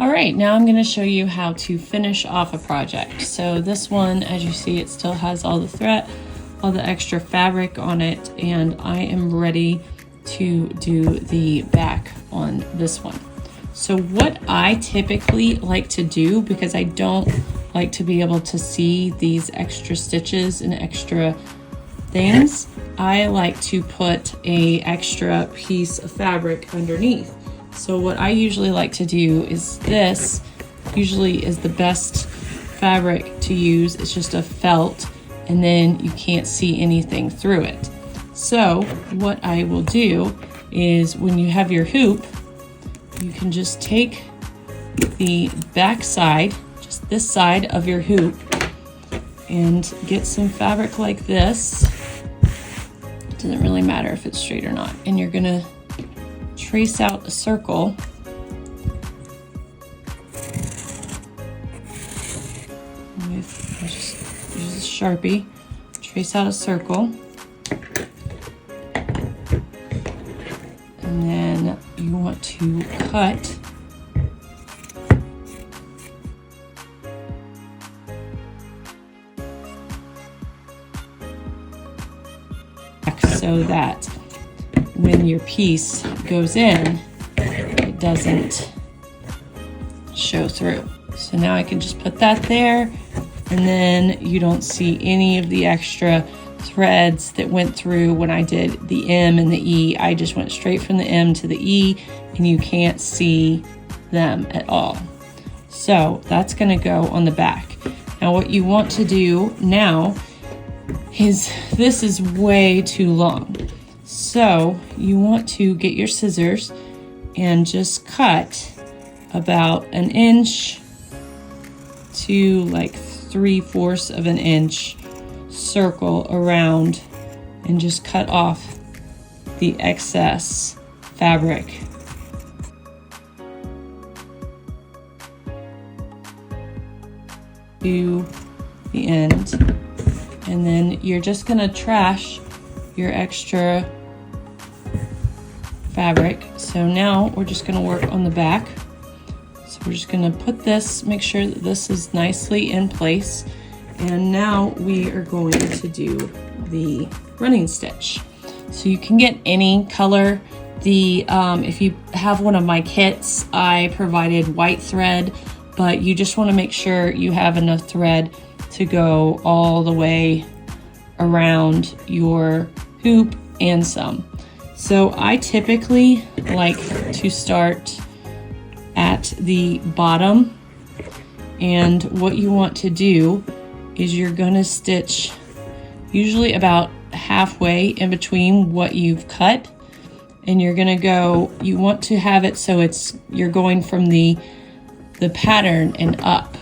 All right, now I'm going to show you how to finish off a project. So this one, as you see, it still has all the thread, all the extra fabric on it, and I am ready to do the back on this one. So what I typically like to do, because I don't like to be able to see these extra stitches and extra things, I like to put a extra piece of fabric underneath. So what I usually like to do is this usually is the best fabric to use. It's just a felt, and then you can't see anything through it. So what I will do is when you have your hoop, you can just take the back side, just this side of your hoop, and get some fabric like this. It doesn't really matter if it's straight or not. And you're gonna trace out a circle with, just use a Sharpie, trace out a circle, and then you want to cut so that when your piece goes in, it doesn't show through. So now I can just put that there, and then you don't see any of the extra threads that went through when I did the M and the E. I just went straight from the M to the E, and you can't see them at all. So that's gonna go on the back. Now what you want to do now is, this is way too long. So you want to get your scissors and just cut about 1 inch to like 3/4 of an inch circle around, and just cut off the excess fabric. To the end, and then you're just gonna trash your extra fabric. So now we're just gonna work on the back. So we're just gonna put this, make sure that this is nicely in place. And now we are going to do the running stitch. So you can get any color. If you have one of my kits, I provided white thread, but you just wanna make sure you have enough thread to go all the way around your hoop and some. So I typically like to start at the bottom, and what you want to do is you're gonna stitch usually about halfway in between what you've cut, and you're gonna go, you want to have it so you're going from the pattern and up,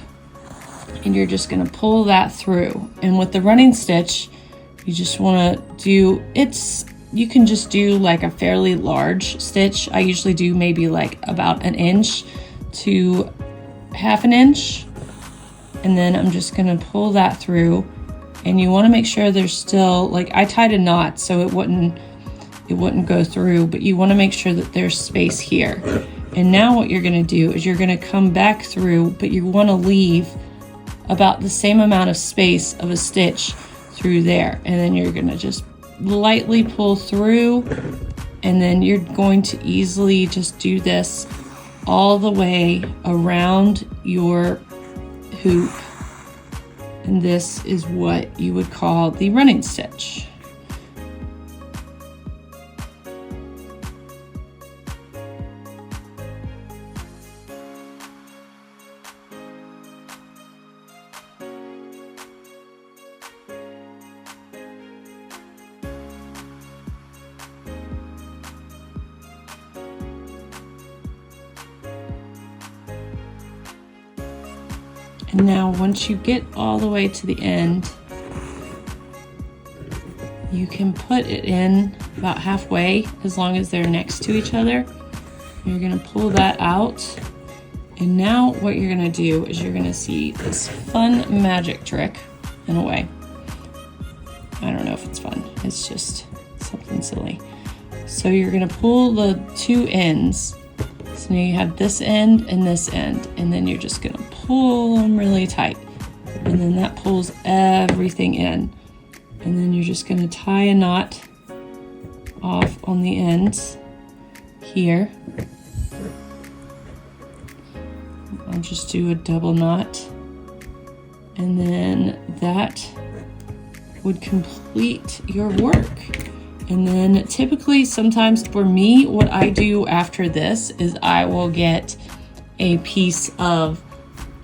and you're just gonna pull that through. And with the running stitch, you just wanna do, you can just do like a fairly large stitch. I usually do maybe like about 1 inch to 1/2 inch. And then I'm just gonna pull that through. And you wanna make sure there's still, like I tied a knot so it wouldn't go through, but you wanna make sure that there's space here. And now what you're gonna do is you're gonna come back through, but you wanna leave about the same amount of space of a stitch through there. And then you're gonna just lightly pull through, and then you're going to easily just do this all the way around your hoop. And this is what you would call the running stitch. And now once you get all the way to the end, you can put it in about halfway, as long as they're next to each other. You're gonna pull that out. And now what you're gonna do is you're gonna see this fun magic trick, in a way. I don't know if it's fun, it's just something silly. So you're gonna pull the two ends. So So now you have this end and this end, and then you're just gonna pull them really tight. And then that pulls everything in. And then you're just gonna tie a knot off on the ends here. I'll just do a double knot. And then that would complete your work. And then typically, sometimes for me, what I do after this is I will get a piece of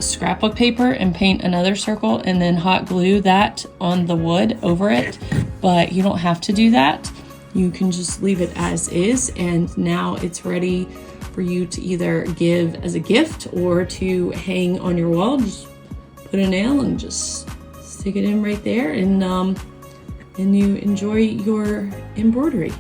scrapbook paper and paint another circle and then hot glue that on the wood over it. But you don't have to do that. You can just leave it as is, and now it's ready for you to either give as a gift or to hang on your wall. Just put a nail and just stick it in right there, and you enjoy your embroidery.